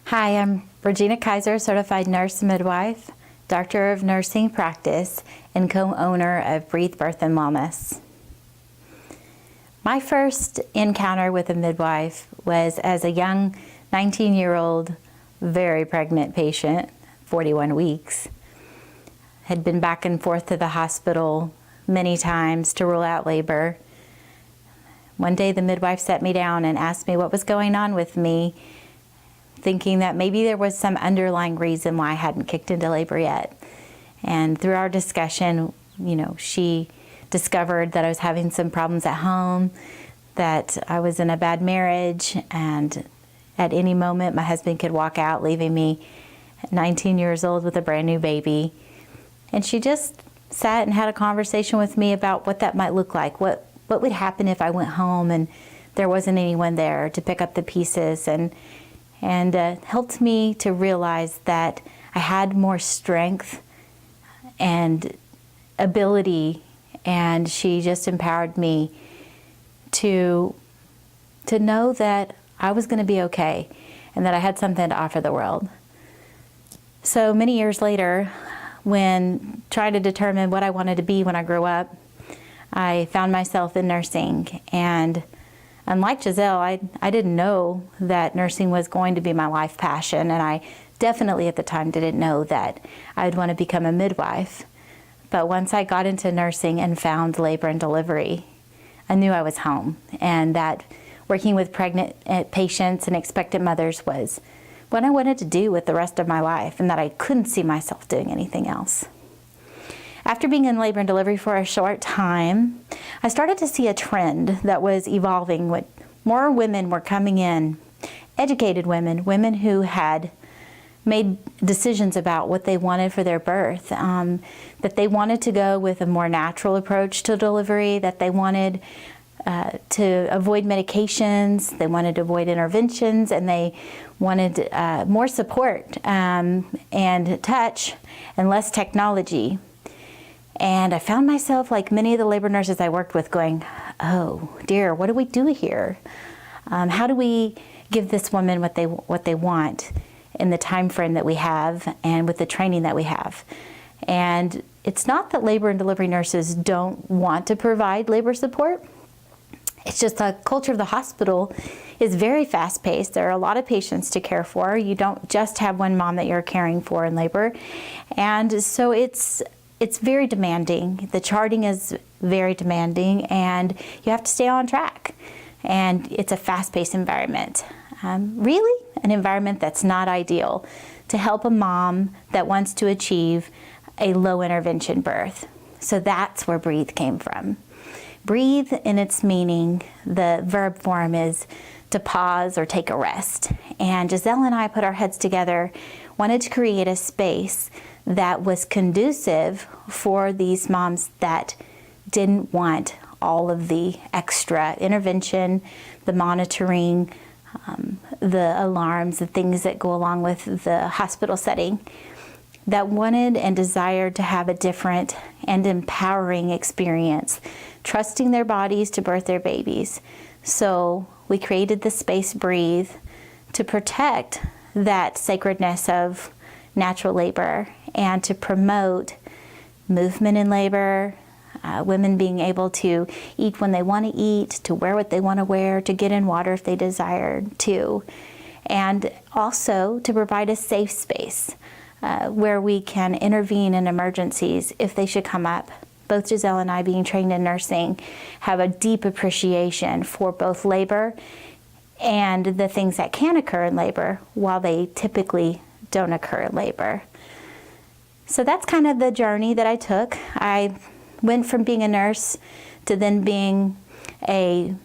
Hi, I'm Regina Kizer, certified nurse midwife, doctor of nursing practice, and co-owner of Breathe Birth and Wellness. My first encounter with a midwife was as a young 19-year-old, very pregnant patient, 41 weeks. Had been back and forth to the hospital many times to rule out labor. One day the midwife sat me down and asked me what was going on with me, thinking that maybe there was some underlying reason why I hadn't kicked into labor yet. And through our discussion, she discovered that I was having some problems at home, that I was in a bad marriage, and at any moment my husband could walk out, leaving me at 19 years old with a brand new baby. And she just sat and had a conversation with me about what that might look like, what would happen if I went home and there wasn't anyone there to pick up the pieces, and helped me to realize that I had more strength and ability, and she just empowered me to know that I was going to be okay and that I had something to offer the world. So many years later, when trying to determine what I wanted to be when I grew up, I found myself in nursing. And unlike Giselle, I didn't know that nursing was going to be my life passion, and I definitely at the time didn't know that I'd want to become a midwife. But once I got into nursing and found labor and delivery, I knew I was home, and that working with pregnant patients and expectant mothers was what I wanted to do with the rest of my life, and that I couldn't see myself doing anything else. After being in labor and delivery for a short time, I started to see a trend that was evolving. More women were coming in, educated women, women who had made decisions about what they wanted for their birth, that they wanted to go with a more natural approach to delivery, that they wanted to avoid medications, they wanted to avoid interventions, and they wanted more support and touch and less technology. And I found myself, like many of the labor nurses I worked with, going, oh dear, what do we do here? How do we give this woman what they want in the time frame that we have and with the training that we have? And it's not that labor and delivery nurses don't want to provide labor support. It's just the culture of the hospital is very fast-paced. There are a lot of patients to care for. You don't just have one mom that you're caring for in labor. And so it's very demanding. The charting is very demanding, and you have to stay on track. And it's a fast-paced environment. Really, an environment that's not ideal to help a mom that wants to achieve a low intervention birth. So that's where Breathe came from. Breathe, in its meaning, the verb form is to pause or take a rest. And Giselle and I put our heads together, wanted to create a space that was conducive for these moms that didn't want all of the extra intervention, the monitoring, the alarms, the things that go along with the hospital setting, that wanted and desired to have a different and empowering experience, trusting their bodies to birth their babies. So we created the space Breathe to protect that sacredness of natural labor and to promote movement in labor, women being able to eat when they want to eat, to wear what they want to wear, to get in water if they desired to, and also to provide a safe space where we can intervene in emergencies if they should come up. Both Giselle and I, being trained in nursing, have a deep appreciation for both labor and the things that can occur in labor while they typically don't occur in labor. So that's kind of the journey that I took. I went from being a nurse to then being a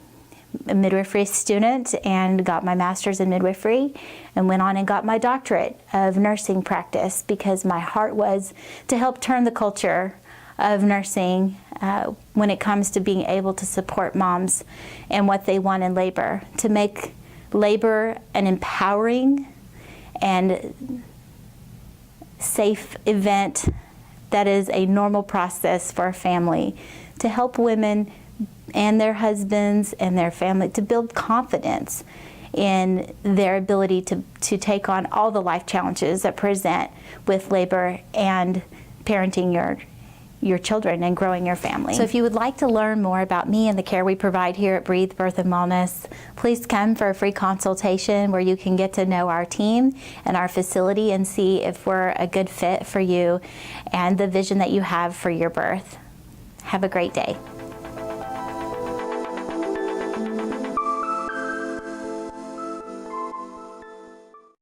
midwifery student and got my master's in midwifery and went on and got my doctorate of nursing practice because my heart was to help turn the culture of nursing when it comes to being able to support moms and what they want in labor, to make labor an empowering and safe event that is a normal process for a family, to help women and their husbands and their family to build confidence in their ability to take on all the life challenges that present with labor and parenting your children and growing your family. So if you would like to learn more about me and the care we provide here at Breathe Birth and Wellness, please come for a free consultation where you can get to know our team and our facility and see if we're a good fit for you and the vision that you have for your birth. Have a great day.